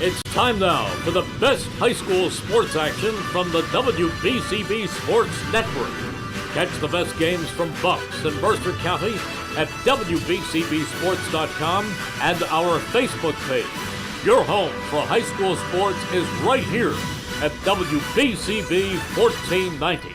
It's time now for the best high school sports action from the WBCB Sports Network. Catch the best games from Bucks and Mercer County at WBCBsports.com and our Facebook page. Your home for high school sports is right here at WBCB 1490.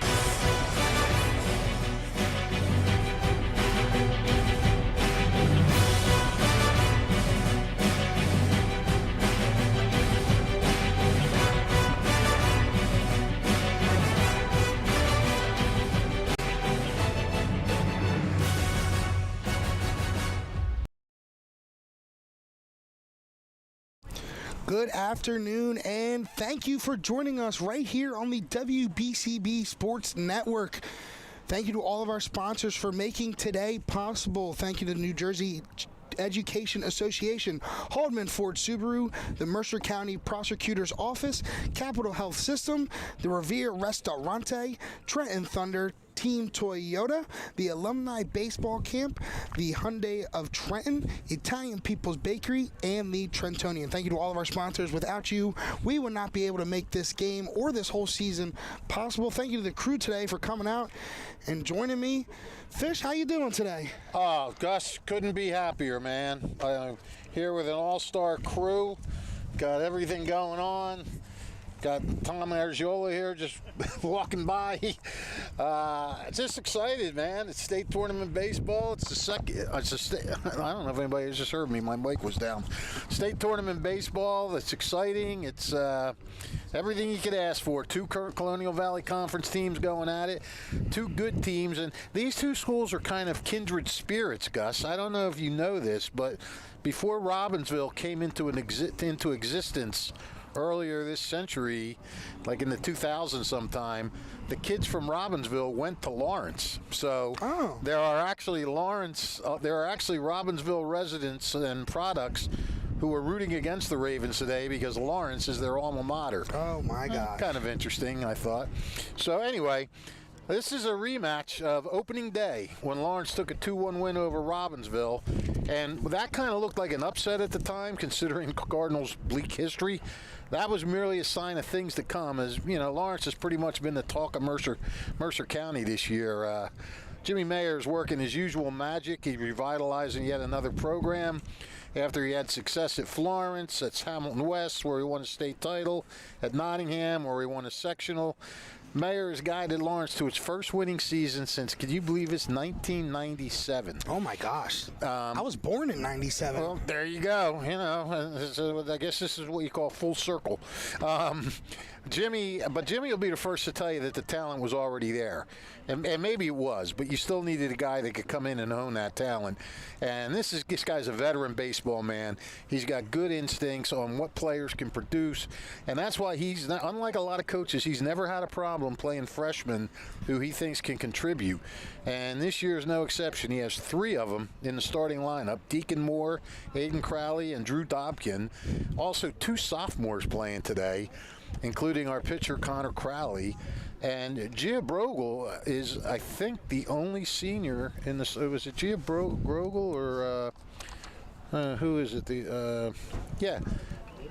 Good afternoon, and thank you for joining us right here on the WBCB Sports Network. Thank you to all of our sponsors for making today possible. Thank you to the New Jersey Education Association, Haldeman Ford Subaru, the Mercer County Prosecutor's Office, Capital Health System, the Revere Restaurante, Trenton Thunder, Team Toyota, the Alumni Baseball Camp, the Hyundai of Trenton, Italian People's Bakery, and the Trentonian. Thank you to all of our sponsors. Without you, we would not be able to make this game or this whole season possible. Thank you to the crew today for coming out and joining me. Fish, how you doing today? Oh, Gus, couldn't be happier, man. Here with an all-star crew. Got everything going on. Got Tom Argiola here just walking by. Just excited, man. It's state tournament baseball. It's the second. I don't know if anybody has just heard me. My mic was down. State tournament baseball. It's exciting. It's everything you could ask for. Two Colonial Valley Conference teams going at it. Two good teams. And these two schools are kind of kindred spirits, Gus. I don't know if you know this, but before Robbinsville came into existence earlier this century, like in the 2000s sometime, the kids from Robbinsville went to Lawrence. So there are actually Robbinsville residents and products who are rooting against the Ravens today because Lawrence is their alma mater. Oh my God. Kind of interesting, I thought. So anyway, this is a rematch of opening day when Lawrence took a 2-1 win over Robbinsville, and that kind of looked like an upset at the time considering Cardinals' bleak history. That was merely a sign of things to come, as you know, Lawrence has pretty much been the talk of Mercer County this year. Jimmy Mayer's working his usual magic. He's revitalizing yet another program after he had success at Florence, at Hamilton West, where he won a state title, at Nottingham, where he won a sectional. Mayer has guided Lawrence to its first winning season since, can you believe it's 1997? Oh my gosh. I was born in 97. Well, there you go. You know, I guess this is what you call full circle. Jimmy will be the first to tell you that the talent was already there. And maybe it was, but you still needed a guy that could come in and own that talent. And this guy's a veteran baseball man. He's got good instincts on what players can produce. And that's why he's not, unlike a lot of coaches, he's never had a problem playing freshmen who he thinks can contribute. And this year is no exception. He has three of them in the starting lineup: Deacon Moore, Aiden Crowley, and Drew Dobkin. Also, two sophomores playing today, including our pitcher Connor Crowley. And Gia Brogel is, I think, the only senior in this. Was it Gia Brogel or who is it?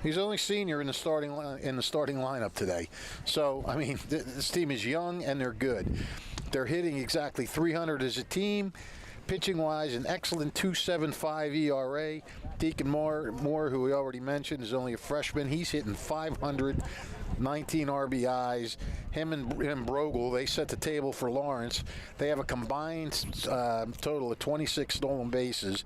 He's the only senior in the starting lineup today. So I mean, this team is young and they're good. They're hitting exactly 300 as a team. Pitching-wise, an excellent 2.75 ERA. Deacon Moore, who we already mentioned, is only a freshman. He's hitting 500. 19 RBIs. Him and Brogel, they set the table for Lawrence. They have a combined total of 26 stolen bases.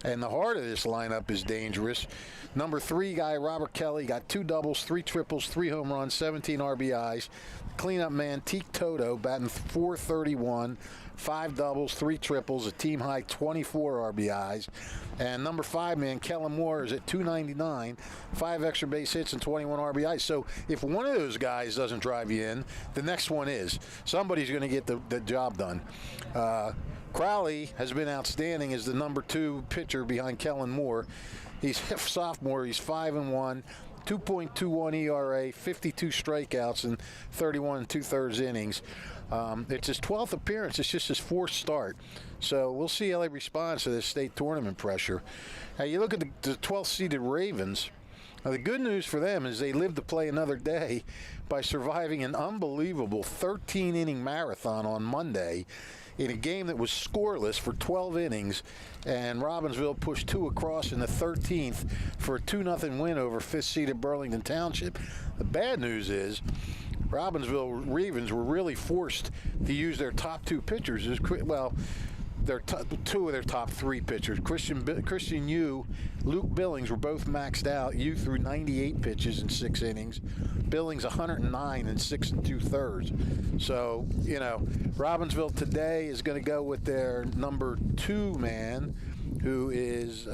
And the heart of this lineup is dangerous. Number 3 guy, Robert Kelly, got 2 doubles, 3 triples, 3 home runs, 17 RBIs. Cleanup man, Teak Toto, batting .431, 5 doubles, 3 triples, a team high 24 RBIs. And number 5 man, Kellen Moore, is at .299, 5 extra base hits and 21 RBIs. So if one of those guys doesn't drive you in, the next one is. Somebody's going to get the job done. Crowley has been outstanding as the number 2 pitcher behind Kellen Moore. He's a sophomore. He's 5-1, 2.21 ERA, 52 strikeouts in 31 2/3 innings. It's his 12th appearance. It's just his 4th start. So we'll see how he responds to this state tournament pressure. Now you look at the 12th seeded Ravens. Now, the good news for them is they lived to play another day by surviving an unbelievable 13-inning marathon on Monday in a game that was scoreless for 12 innings, and Robbinsville pushed 2 across in the 13th for a 2-0 win over 5th-seeded Burlington Township. The bad news is Robbinsville Ravens were really forced to use their top 2 pitchers. Their 2 of their top 3 pitchers, Christian Yu, Luke Billings, were both maxed out. Yu threw 98 pitches in 6 innings. Billings 109 in 6 2/3. So, Robbinsville today is going to go with their number 2 man, who is,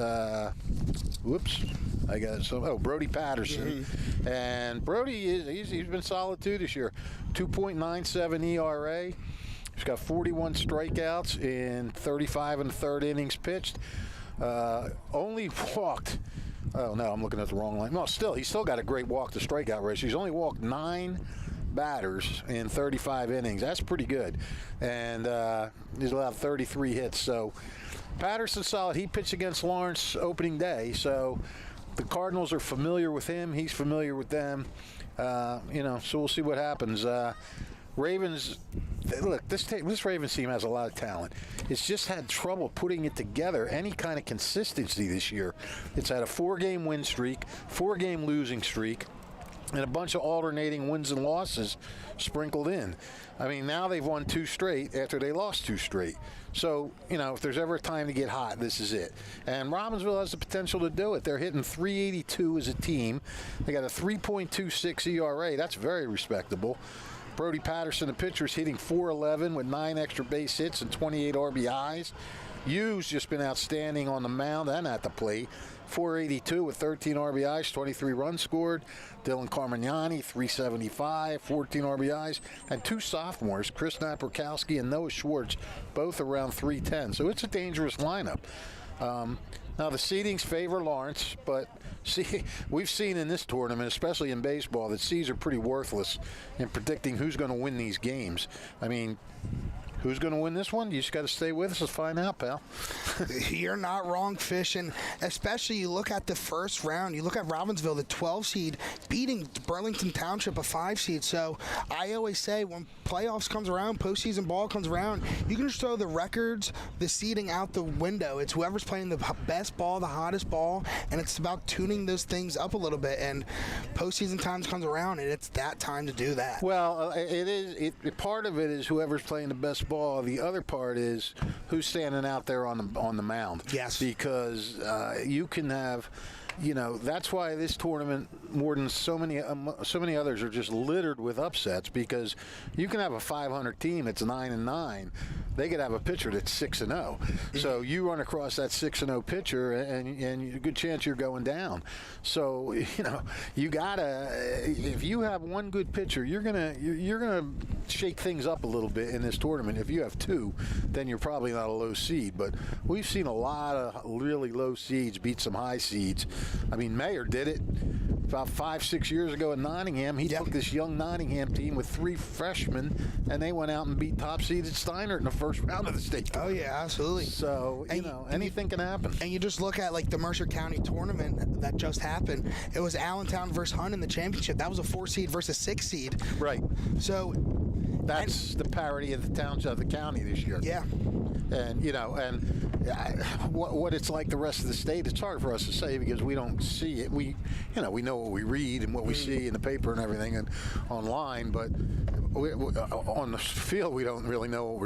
Brody Patterson. Mm-hmm. And Brody, he's been solid too this year. 2.97 ERA. He's got 41 strikeouts in 35 1/3 innings pitched. Only walked. Oh no, I'm looking at the wrong line. No, he's still got a great walk to strikeout ratio. He's only walked 9 batters in 35 innings. That's pretty good. And he's allowed 33 hits. So Patterson's solid. He pitched against Lawrence opening day. So the Cardinals are familiar with him. He's familiar with them. So we'll see what happens. Ravens, look, this Ravens team has a lot of talent. It's just had trouble putting it together, any kind of consistency this year. It's had a 4-game win streak, 4-game losing streak, and a bunch of alternating wins and losses sprinkled in. I mean, now they've won 2 straight after they lost 2 straight. So, if there's ever a time to get hot, this is it. And Robbinsville has the potential to do it. They're hitting .382 as a team. They got a 3.26 ERA. That's very respectable. Brody Patterson, the pitcher, is hitting .411 with 9 extra base hits and 28 RBIs. Yu's just been outstanding on the mound and at the plate. .482 with 13 RBIs, 23 runs scored. Dylan Carmignani, .375, 14 RBIs. And 2 sophomores, Chris Naprokowski and Noah Schwartz, both around .310. So it's a dangerous lineup. Now, the seedings favor Lawrence, but we've seen in this tournament, especially in baseball, that seeds are pretty worthless in predicting who's going to win these games. I mean, who's going to win this one? You just got to stay with us and find out, pal. You're not wrong, Fish, and especially you look at the first round. You look at Robbinsville, the 12 seed, beating Burlington Township, a 5 seed. So I always say when playoffs comes around, postseason ball comes around, you can just throw the records, the seeding out the window. It's whoever's playing the best ball, the hottest ball, and it's about tuning those things up a little bit. And postseason times comes around, and it's that time to do that. Well, part of it is whoever's playing the best ball. The other part is who's standing out there on the mound. Yes. Because you can have, that's why this tournament, more than so many others, are just littered with upsets, because you can have a 500 team that's 9-9. They could have a pitcher that's 6-0. So you run across that 6-0 pitcher, and a good chance you're going down. So you gotta, if you have one good pitcher, you're gonna shake things up a little bit in this tournament. If you have 2, then you're probably not a low seed. But we've seen a lot of really low seeds beat some high seeds. I mean, Mayer did it about 5-6 years ago in Nottingham. He took this young Nottingham team with 3 freshmen, and they went out and beat top-seeded Steiner in the first round of the state tournament. Oh, yeah, absolutely. So, anything can happen. And you just look at, the Mercer County tournament that just happened. It was Allentown versus Hunt in the championship. That was a 4 seed versus 6 seed. Right. So that's the parity of the towns of the county this year. Yeah. And, what it's like the rest of the state, it's hard for us to say because we don't see it. We know what we read and what we see in the paper and everything and online, but on the field we don't really know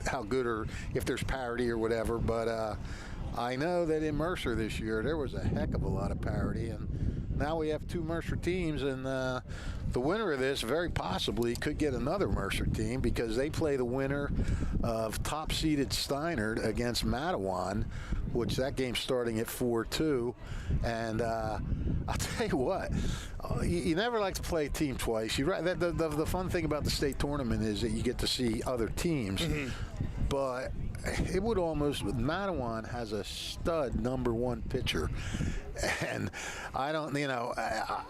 how good or if there's parity or whatever. But I know that in Mercer this year there was a heck of a lot of parity, and now we have 2 Mercer teams, and the winner of this very possibly could get another Mercer team because they play the winner of top-seeded Steiner against Matawan, which that game's starting at 4-2. And I'll tell you what, you never like to play a team twice. The fun thing about the state tournament is that you get to see other teams. Mm-hmm. But it would almost, Matawan has a stud number 1 pitcher. And I don't, I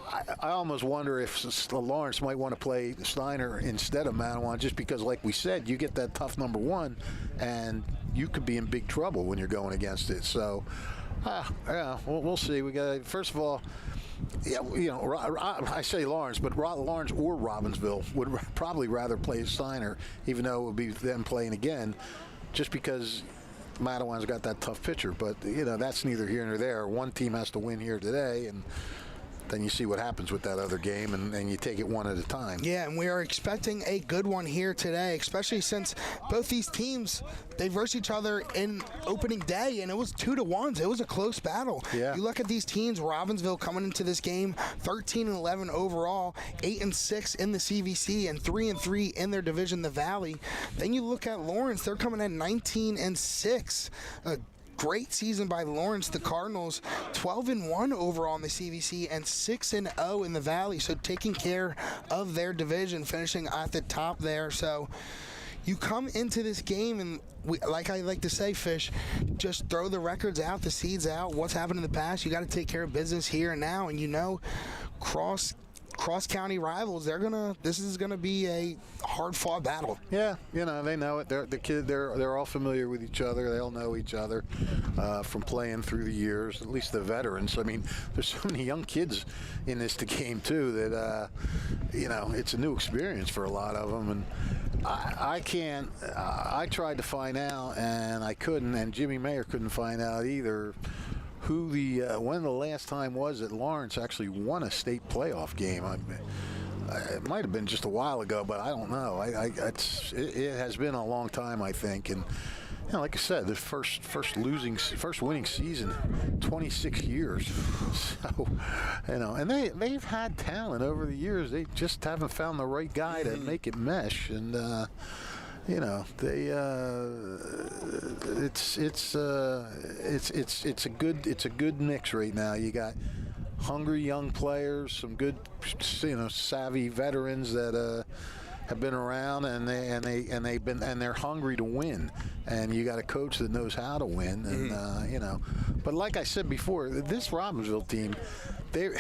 almost wonder if Lawrence might want to play Steiner instead of Matawan, just because, like we said, you get that tough number 1, and you could be in big trouble when you're going against it. So, we'll see. We got, first of all, Yeah, I say Lawrence, but Lawrence or Robbinsville would probably rather play Steiner, even though it would be them playing again, just because Madawan's got that tough pitcher. But, that's neither here nor there. One team has to win here today, and then you see what happens with that other game, and you take it one at a time. Yeah, and we are expecting a good one here today, especially since both these teams, they versed each other in opening day, and it was 2-1. It was a close battle. Yeah. You look at these teams, Robbinsville coming into this game, 13-11 overall, 8-6 in the CVC, and 3-3 in their division, the Valley. Then you look at Lawrence, they're coming at 19-6. Great season by Lawrence. The Cardinals 12-1 overall in the CVC and 6-0 in the Valley. So taking care of their division, finishing at the top there. So you come into this game and, like I like to say, Fish, just throw the records out, the seeds out. What's happened in the past, you got to take care of business here and now. And cross-county rivals, this is gonna be a hard-fought battle. Yeah, they know it. They're all familiar with each other. They all know each other from playing through the years. At least the veterans. I mean, there's so many young kids in this game too that it's a new experience for a lot of them. And I tried to find out and I couldn't, and Jimmy Mayer couldn't find out either, when the last time was that Lawrence actually won a state playoff game. It might have been just a while ago, but I don't know. It has been a long time, I think. And like I said, the first winning season, 26 years. So, and they've had talent over the years. They just haven't found the right guy to make it mesh. And it's a good mix right now. You got hungry young players, some good savvy veterans that have been around, and they're hungry to win, and you got a coach that knows how to win, and but like I said before, this Robbinsville team, they're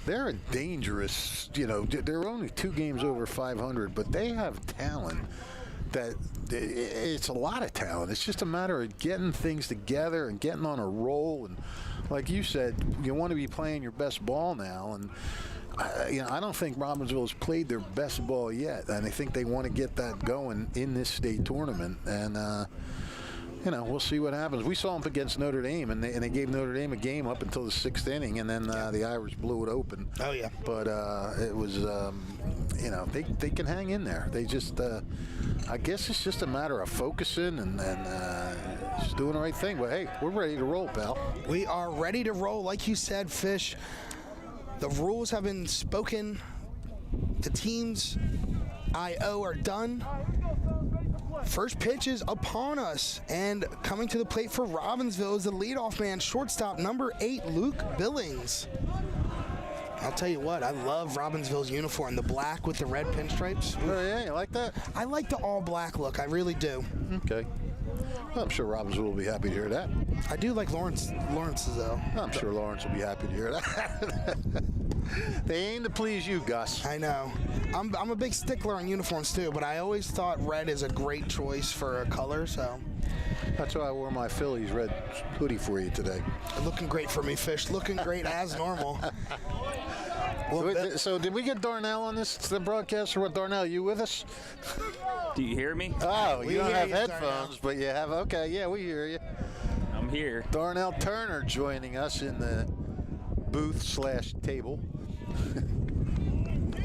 a dangerous, they're only 2 games over 500, but they have talent. That it's a lot of talent. It's just a matter of getting things together and getting on a roll. And like you said, you want to be playing your best ball now. And I don't think Robbinsville has played their best ball yet, and I think they want to get that going in this state tournament. And we'll see what happens. We saw them against Notre Dame, and they gave Notre Dame a game up until the 6th inning, and then the Irish blew it open. Oh yeah. But it was, they can hang in there. They just, I guess it's just a matter of focusing and just doing the right thing. But hey, we're ready to roll, pal. We are ready to roll, like you said, Fish. The rules have been spoken. The teams IO are done. First pitch is upon us, and coming to the plate for Robbinsville is the leadoff man, shortstop number 8, Luke Billings. I'll tell you what, I love Robbinsville's uniform, the black with the red pinstripes. Oh yeah, you like that? I like the all-black look, I really do. Okay. Well, I'm sure Robbinsville will be happy to hear that. I do like Lawrence's, though. I'm sure Lawrence will be happy to hear that. They aim to please you, Gus. I know. I'm a big stickler on uniforms, too, but I always thought red is a great choice for a color, so. That's why I wore my Phillies red hoodie for you today. Looking great for me, Fish. Looking great as normal. So did we get Darnell on the broadcast, or what? Darnell, you with us? Do you hear me? Oh, We you don't hear have you, headphones, Darnell. but you have. Okay, yeah, we hear you. I'm here. Darnell Turner joining us in the booth/table.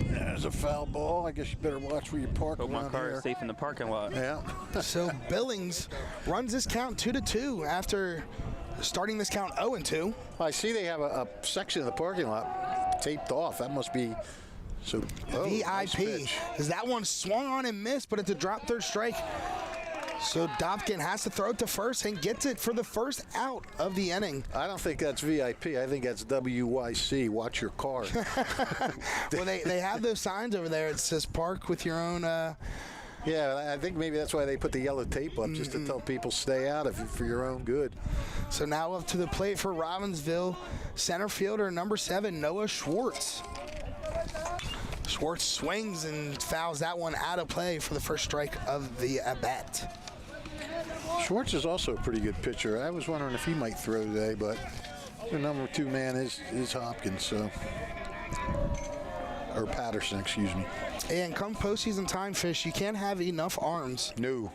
There's a foul ball. I guess you better watch where you park. Hope my around car here. is safe in the parking lot. Yeah. So Billings runs this count 2-2 after starting this count 0-2. I see they have a section of the parking lot taped off. That must be VIP. Nice pitch. As that one swung on and missed, but it's a drop third strike. So Dobkin has to throw it to first and gets it for the first out of the inning. I don't think that's VIP. I think that's WYC. Watch your car. Well, they have those signs over there. It says park with your own. Yeah, I think maybe that's why they put the yellow tape up, just to tell people stay out for your own good. So now up to the plate for Robbinsville, center fielder number 7, Noah Schwartz. Schwartz swings and fouls that one out of play for the first strike of the at-bat. Schwartz is also a pretty good pitcher. I was wondering if he might throw today, but The number 2 man is Hopkins, so. Or Patterson, excuse me. And come postseason time, Fish, you can't have enough arms. No.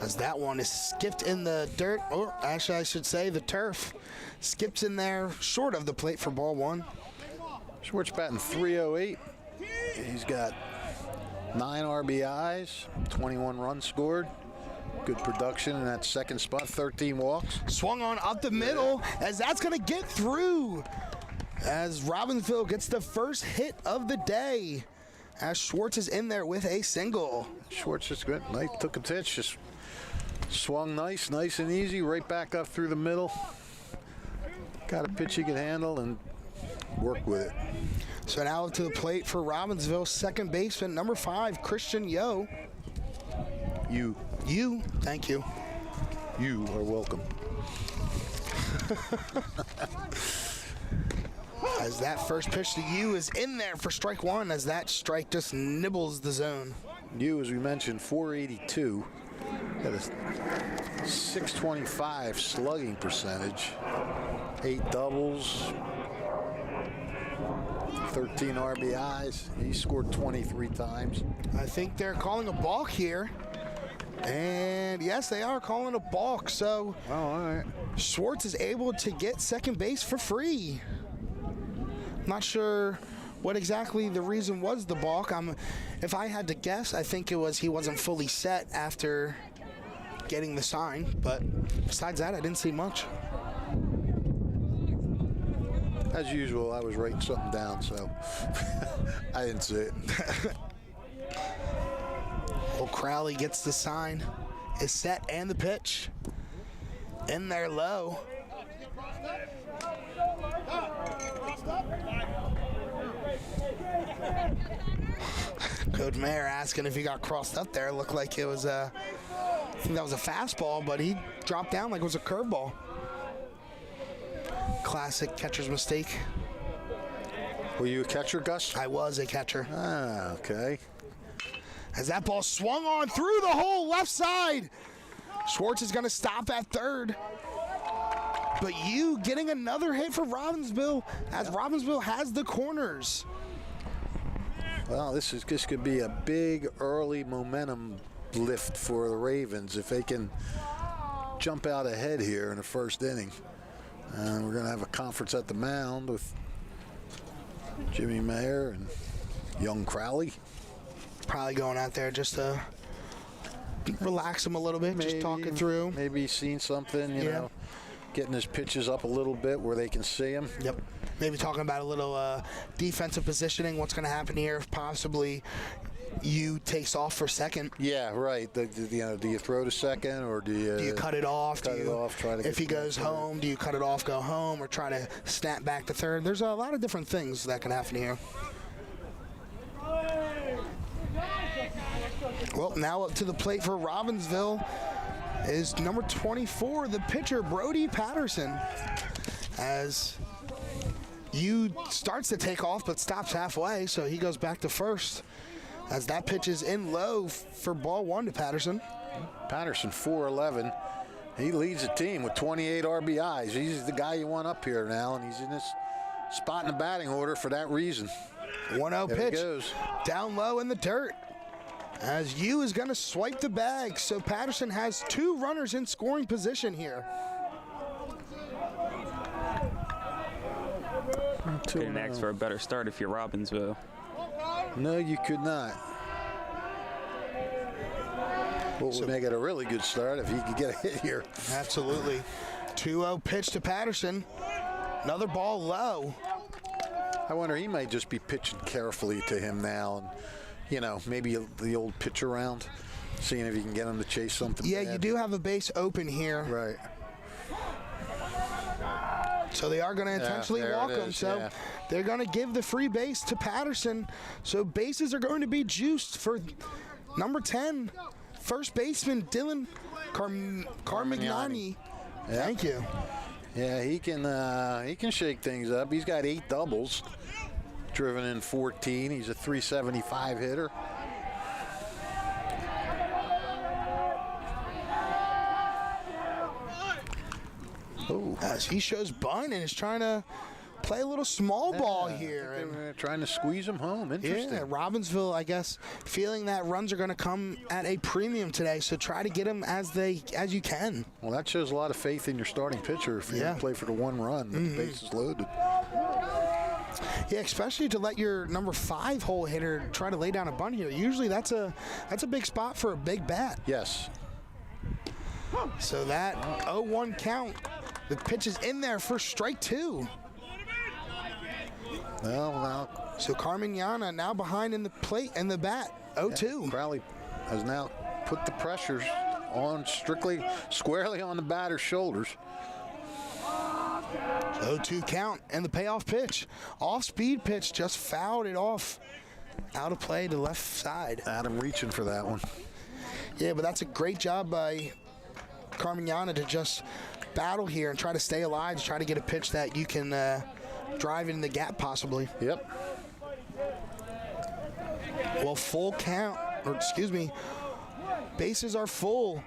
As that one is skipped in the dirt, or actually I should say the turf. Skips in there short of the plate for ball 1. Schwartz batting .308. He's got 9 RBIs, 21 runs scored. Good production in that second spot, 13 walks. Swung on up the middle, as that's going to get through. As Robbinsville gets the first hit of the day. As Schwartz is in there with a single. Schwartz is good. Nice, took a pitch, just swung nice and easy, right back up through the middle. Got a pitch he could handle and work with it. So now to the plate for Robbinsville, second baseman, number 5, Christian Yo. You, thank you. You are welcome. As that first pitch to you is in there for strike 1, as that strike just nibbles the zone. You, as we mentioned, .482. Got a .625 slugging percentage. 8 doubles. 13 RBIs. He scored 23 times. I think they're calling a balk here. And yes, they are calling a balk. So All right. Schwartz is able to get second base for free. Not sure what exactly the reason was the balk. If I had to guess, I think it was he wasn't fully set after getting the sign. But besides that, I didn't see much. As usual, I was writing something down, so I didn't see it. Well, Crowley gets the sign, is set, and the pitch. In there low. Coach Mayer asking if he got crossed up there. Looked like it was I think that was a fastball, but he dropped down like it was a curveball. Classic catcher's mistake. Were you a catcher, Gus? I was a catcher. Ah, okay. As that ball swung on through the hole left side. Schwartz is going to stop at third. But you getting another hit for Robbinsville, as Robbinsville has the corners. Well, this could be a big early momentum lift for the Ravens if they can jump out ahead here in the first inning. We're going to have a conference at the mound with Jimmy Mayer and young Crowley. Probably going out there just to relax him a little bit, just talking through. Maybe he's seen something, you Yeah. know, getting his pitches up a little bit where they can see him. Yep. Maybe talking about a little defensive positioning, what's going to happen here if possibly you takes off for second. Yeah, right. Do you throw to second or do you cut it off? Cut it off. Try to if he goes home, do you cut it off, go home, or try to snap back to third? There's a lot of different things that can happen here. Well, now up to the plate for Robbinsville is number 24, the pitcher, Brody Patterson. As you starts to take off but stops halfway, so he goes back to first. As that pitch is in low for ball 1 to Patterson. Patterson, 4'11". He leads the team with 28 RBIs. He's the guy you want up here now, and he's in this spot in the batting order for that reason. 1-0 There pitch. it goes. Down low in the dirt. As you is going to swipe the bag, so Patterson has 2 runners in scoring position here. Couldn't ask for a better start if you're Robbinsville. No, you could not. What would make it a really good start if he could get a hit here? Absolutely. 2-0 pitch to Patterson. Another ball low. I wonder, he might just be pitching carefully to him now, and maybe the old pitch around, seeing if you can get him to chase something. Yeah, bad. you do have a base open here. Right. So they are going to intentionally walk him. So they're going to give the free base to Patterson. So bases are going to be juiced for number 10, first baseman Dylan Carmignani. Yeah. Thank you. Yeah, he can shake things up. He's got 8 doubles, driven in 14. He's a .375 hitter. Oh. 2. As he shows bunt and is trying to play a little small ball here. I think they were trying to squeeze him home. Interesting. Yeah, Robbinsville, I guess, feeling that runs are going to come at a premium today, so try to get them as you can. Well, that shows a lot of faith in your starting pitcher if you're going to play for the one run, the base is loaded. Yeah, especially to let your number 5 hole hitter try to lay down a bunt here. Usually that's a big spot for a big bat. Yes. So that 0-1 count. The pitch is in there for strike 2. Well, so Carmignana now behind in the plate and the bat, 0-2. Yeah, Crowley has now put the pressures on squarely on the batter's shoulders. 0-2 count and the payoff pitch. Off-speed pitch, just fouled it off. Out of play to left side. Adam reaching for that one. Yeah, but that's a great job by Carmignana to just battle here and try to stay alive, to try to get a pitch that you can drive in the gap possibly. Yep. Well, full count, or excuse me, bases are full.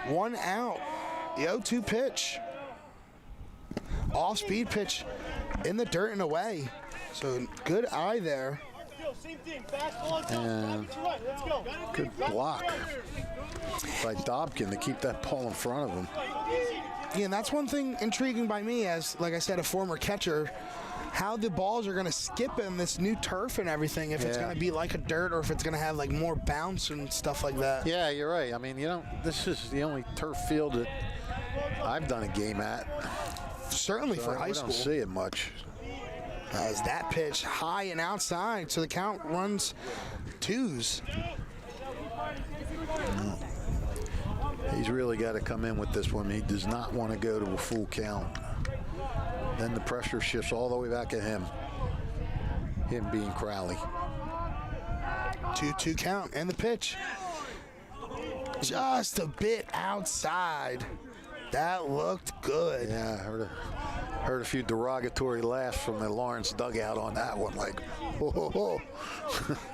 1 out. The 0-2 pitch. Off-speed pitch in the dirt and away. So good eye there. And good block by Dobkin to keep that ball in front of him. Yeah, and that's one thing intriguing by me as, like I said, a former catcher, how the balls are going to skip in this new turf and everything, if it's going to be like a dirt or if it's going to have like more bounce and stuff like that. Yeah, you're right. I mean, this is the only turf field that I've done a game at. Certainly for high school. I don't see it much. As that pitch high and outside, so the count runs 2s. He's really got to come in with this one. He does not want to go to a full count. Then the pressure shifts all the way back at him. Him being Crowley. 2-2 count and the pitch. Just a bit outside. That looked good. Yeah, I heard a few derogatory laughs from the Lawrence dugout on that one. Like, whoa.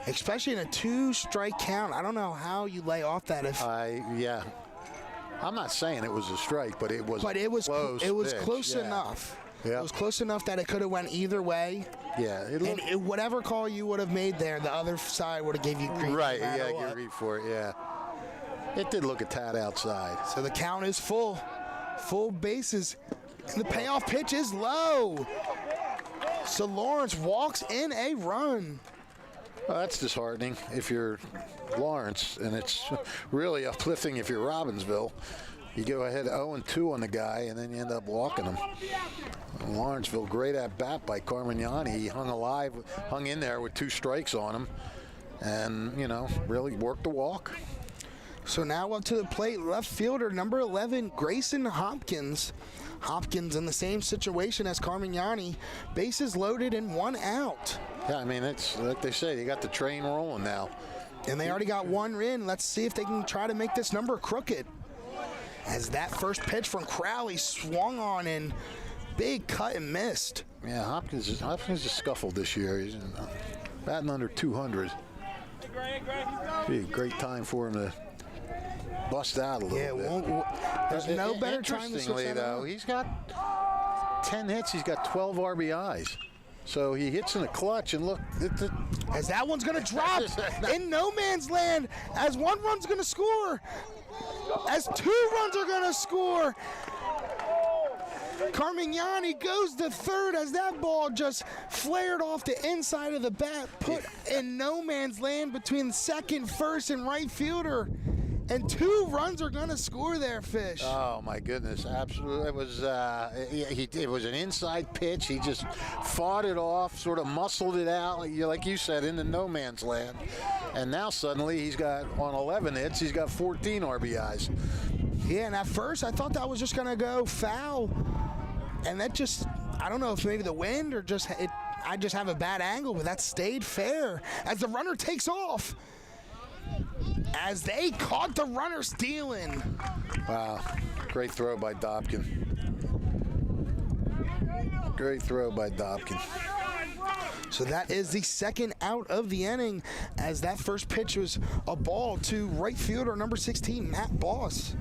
Especially in a 2-strike count. I don't know how you lay off that. Yeah. I'm not saying it was a strike, but it was. But it was close. It was close enough. Yeah. It was close enough that it could have went either way. Yeah. Whatever call you would have made there, the other side would have gave you grief. Right. Yeah. Give grief for it. Yeah. It did look a tad outside. So the count is full. Full bases. And the payoff pitch is low. So Lawrence walks in a run. Well, that's disheartening if you're Lawrence, and it's really uplifting if you're Robbinsville. You go ahead 0-2 on the guy, and then you end up walking him. Lawrenceville, great at bat by Carmignani. He hung in there with 2 strikes on him, and really worked the walk. So now up to the plate, left fielder number 11, Grayson Hopkins. Hopkins in the same situation as Carmignani. Bases loaded and 1 out. Yeah, I mean, it's like they say, you got the train rolling now. And they already got 1 in. Let's see if they can try to make this number crooked. As that first pitch from Crowley swung on and big cut and missed. Yeah, Hopkins is scuffled this year. He's batting under 200. Be a great time for him to bust out a little bit. There's no better time to Interestingly, though, he's got 10 hits. He's got 12 RBIs. So he hits in a clutch, and look. As that one's going to drop in no man's land, as 1 run's going to score, as 2 runs are going to score. Carmignani goes to third as that ball just flared off the inside of the bat, put in no man's land between second, first, and right fielder. And 2 runs are going to score there, Fish. Oh, my goodness. Absolutely. It was an inside pitch. He just fought it off, sort of muscled it out, like you said, into no man's land. And now suddenly he's got, on 11 hits, he's got 14 RBIs. Yeah, and at first I thought that was just going to go foul. And that just, I don't know if maybe the wind or I just have a bad angle, but that stayed fair as the runner takes off. As they caught the runner stealing. Wow. Great throw by Dobkin. Great throw by Dobkin. So that is the 2nd out of the inning, as that first pitch was a ball to right fielder number 16, Matt Boss.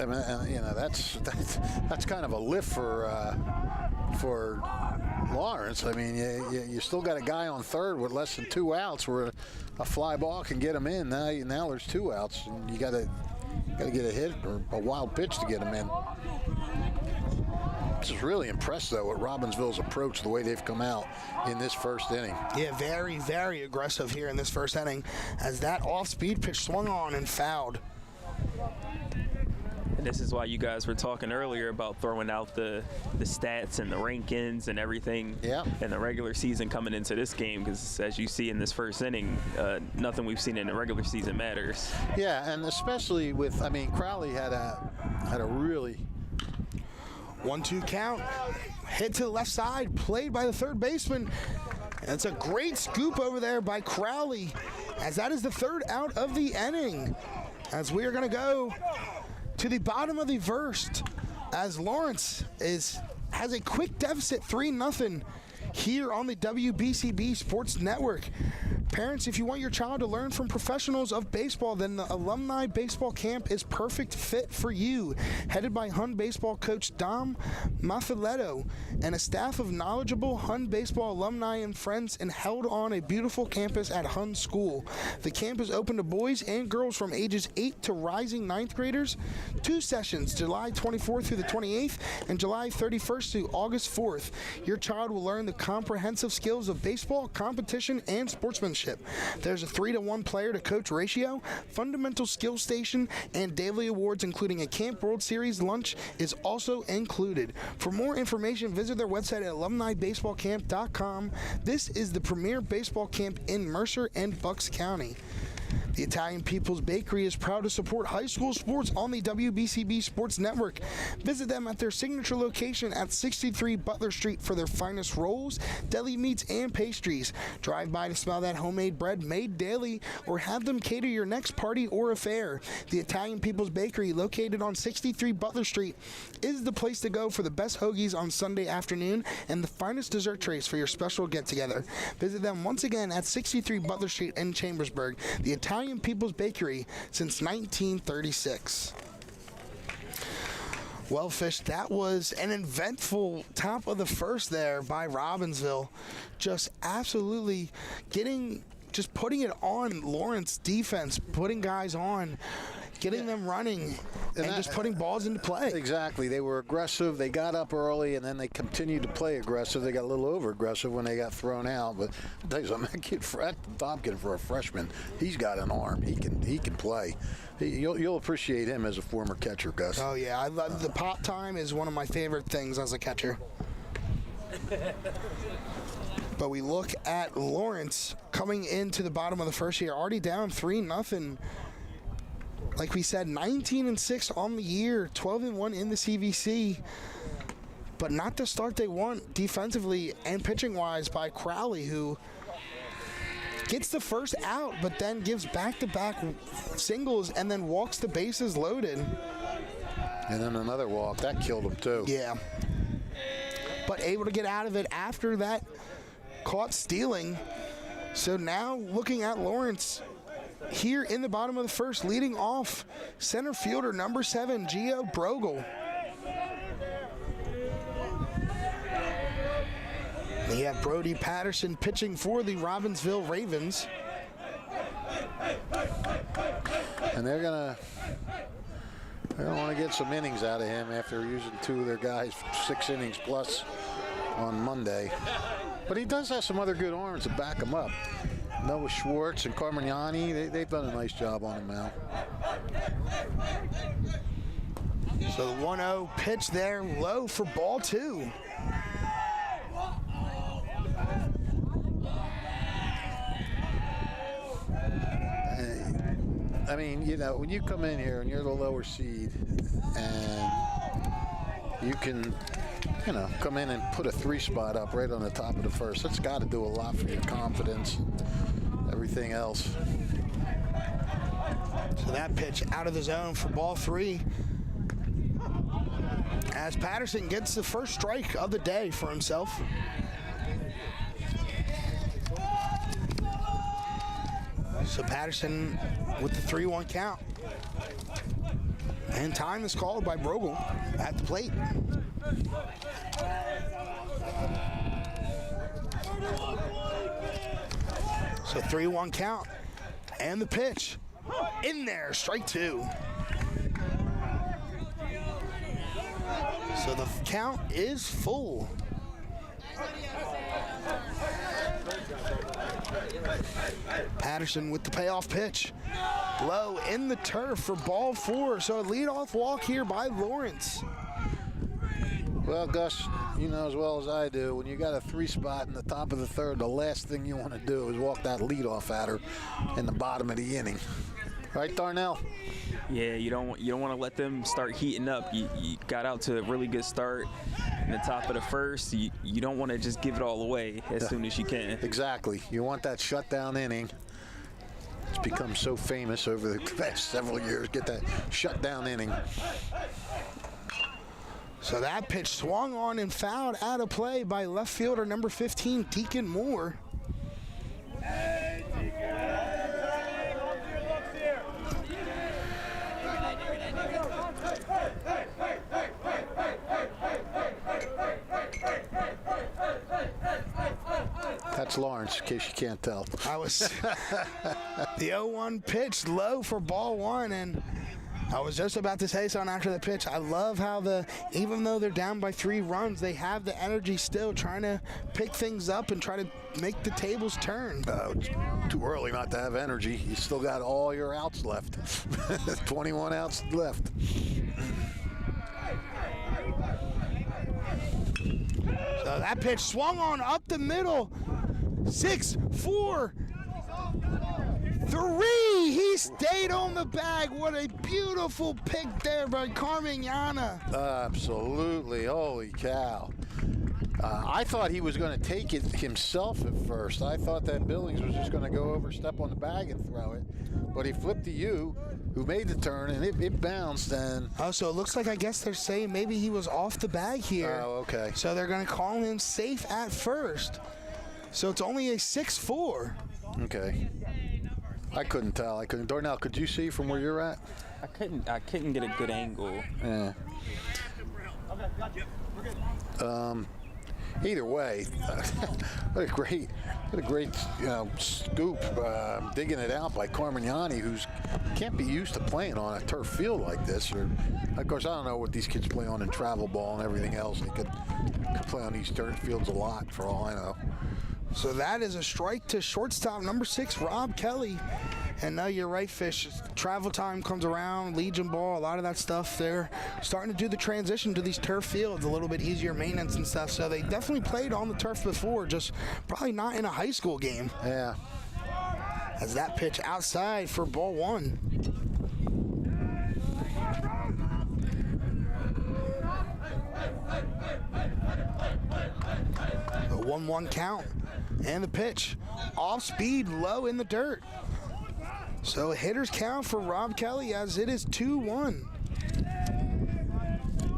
I mean, that's kind of a lift for Lawrence. I mean, you still got a guy on third with less than 2 outs where a fly ball can get him in. Now there's 2 outs, and you got to get a hit or a wild pitch to get him in. Just really impressed, though, with Robbinsville's approach, the way they've come out in this first inning. Yeah, very, very aggressive here in this first inning as that off-speed pitch swung on and fouled. And this is why you guys were talking earlier about throwing out the stats and the rankings and everything in the regular season coming into this game, because as you see in this first inning, nothing we've seen in the regular season matters. Yeah, and especially with, I mean, Crowley had a really 1-2 count, hit to the left side, played by the third baseman. And it's a great scoop over there by Crowley, as that is the third out of the inning. As we are going to go to the bottom of the first, as Lawrence has a quick deficit, 3-0 here on the WBCB Sports Network. Parents, if you want your child to learn from professionals of baseball, then the Alumni Baseball Camp is perfect fit for you. Headed by Hun baseball coach Dom Maffiletto and a staff of knowledgeable Hun baseball alumni and friends, and held on a beautiful campus at Hun School. The camp is open to boys and girls from ages 8 to rising 9th graders. 2 sessions, July 24th through the 28th and July 31st through August 4th. Your child will learn the comprehensive skills of baseball, competition, and sportsmanship. There's a 3-to-1 player to coach ratio, fundamental skill station, and daily awards, including a Camp World Series lunch is also included. For more information, visit their website at alumnibaseballcamp.com. This is the premier baseball camp in Mercer and Bucks County. The Italian People's Bakery is proud to support high school sports on the WBCB Sports Network. Visit them at their signature location at 63 Butler Street for their finest rolls, deli meats, and pastries. Drive by to smell that homemade bread made daily, or have them cater your next party or affair. The Italian People's Bakery, located on 63 Butler Street, is the place to go for the best hoagies on Sunday afternoon and the finest dessert trays for your special get-together. Visit them once again at 63 Butler Street in Chambersburg. The Italian People's Bakery since 1936. Well, Fish, that was an eventful top of the first there by Robbinsville. Just absolutely putting it on Lawrence defense, putting guys on, getting them running, and just putting balls into play. Exactly. They were aggressive. They got up early, and then they continued to play aggressive. They got a little over-aggressive when they got thrown out. But I'll tell you something, that kid, Fred Tompkins, for a freshman, he's got an arm. He can play. You'll appreciate him as a former catcher, Gus. Oh, yeah. I love the pop time is one of my favorite things as a catcher. But we look at Lawrence coming into the bottom of the first here, already down 3-0. Like we said, 19-6 on the year, 12-1 in the CVC. But not the start they want defensively and pitching-wise by Crowley, who gets the first out, but then gives back-to-back singles and then walks the bases loaded. And then another walk. That killed him, too. Yeah. But able to get out of it after that caught stealing. So now looking at Lawrence here in the bottom of the first, leading off center fielder number 7, Gio Brogel. We have Brody Patterson pitching for the Robbinsville Ravens. And they're going to want to get some innings out of him after using 2 of their guys for 6 innings plus on Monday. But he does have some other good arms to back him up. Noah Schwartz and Carmignani, they've done a nice job on him now. So the 1-0 pitch there, low for ball 2. I mean, when you come in here and you're the lower seed and you can, come in and put a 3 spot up right on the top of the first, that's got to do a lot for your confidence and everything else. So that pitch out of the zone for ball 3. As Patterson gets the first strike of the day for himself. So Patterson with the 3-1 count. And time is called by Brogel at the plate. So 3-1 count. And the pitch. In there, strike 2. So the count is full. Patterson with the payoff pitch. Low in the turf for ball 4. So a leadoff walk here by Lawrence. Well, Gus, you know as well as I do, when you got a 3-spot in the top of the 3rd, the last thing you want to do is walk that leadoff at her in the bottom of the inning. Right, Darnell? Yeah, you don't want to let them start heating up. You got out to a really good start in the top of the 1st. You don't want to just give it all away as soon as you can. Exactly. You want that shutdown inning. It's become so famous over the past several years. Get that shutdown inning. So that pitch swung on and fouled out of play by left fielder number 15, Deacon Moore. That's Lawrence, in case you can't tell. I was the 0-1 pitch low for ball 1, and I was just about to say something after the pitch. I love how even though they're down by 3 runs, they have the energy still trying to pick things up and try to make the tables turn. It's too early not to have energy. You still got all your outs left. 21 outs left. So that pitch swung on up the middle. 6, 4, 3. He stayed on the bag. What a beautiful pick there by Carmignana. Absolutely. Holy cow. I thought he was going to take it himself at first. I thought that Billings was just going to go over, step on the bag, and throw it. But he flipped to you, who made the turn, and it bounced. And so it looks like, I guess they're saying maybe he was off the bag here. Oh, okay. So they're going to call him safe at first. So it's only a 6-4. Okay. I couldn't tell. Darnell, could you see from where you're at? I couldn't get a good angle. Yeah. Either way, what a great scoop, digging it out by Carmignani, who's can't be used to playing on a turf field like this. Or, of course, I don't know what these kids play on in travel ball and everything else. They could play on these turf fields a lot, for all I know. So that is a strike to shortstop number 6, Rob Kelly. And no, you're right, Fish. Travel time comes around, Legion ball, a lot of that stuff. They're starting to do the transition to these turf fields, a little bit easier maintenance and stuff. So they definitely played on the turf before, just probably not in a high school game. Yeah. As that pitch outside for ball 1. A 1-1 count. And the pitch off speed, low in the dirt. So a hitter's count for Rob Kelly as it is 2-1. I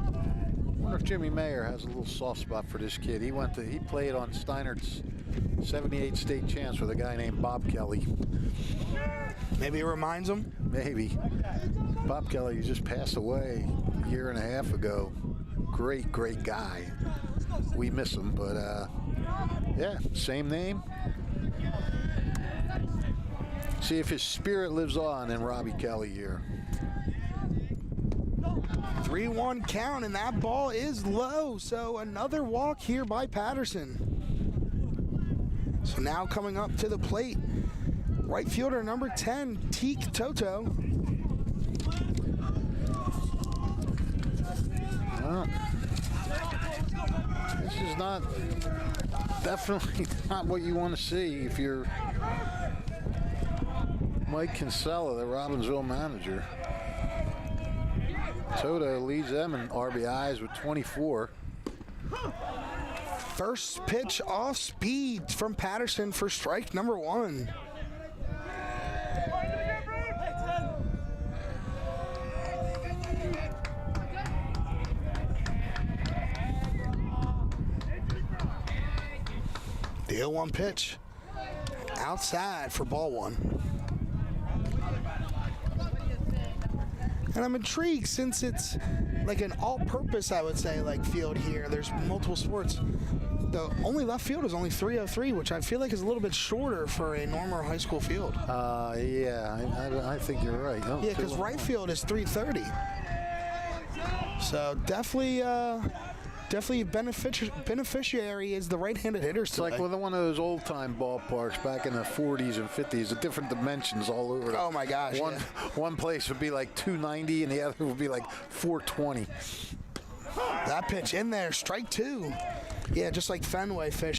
wonder if Jimmy Mayer has a little soft spot for this kid. He played on Steinert's 78 state champs with a guy named Bob Kelly. Maybe it reminds him? Maybe. Bob Kelly just passed away a year and a half ago. Great, great guy. We miss him, but yeah, same name. See if his spirit lives on in Robbie Kelly here. 3-1 count, and that ball is low. So another walk here by Patterson. So now coming up to the plate, right fielder number 10, Teak Toto. This is definitely not what you want to see if you're Mike Kinsella, the Robbinsville manager. Toto leads them in RBIs with 24. First pitch off speed from Patterson for strike number 1. The 0-1 pitch outside for ball 1. And I'm intrigued since it's like an all-purpose, I would say, like field here. There's multiple sports. The only left field is only 303, which I feel like is a little bit shorter for a normal high school field. Yeah, I think you're right. Yeah, because right field is 330. So definitely beneficiary is the right-handed hitters. It's like one of those old-time ballparks back in the 40s and 50s, the different dimensions all over. Oh my gosh! One place would be like 290, and the other would be like 420. That pitch in there, strike 2. Yeah, just like Fenway Fish.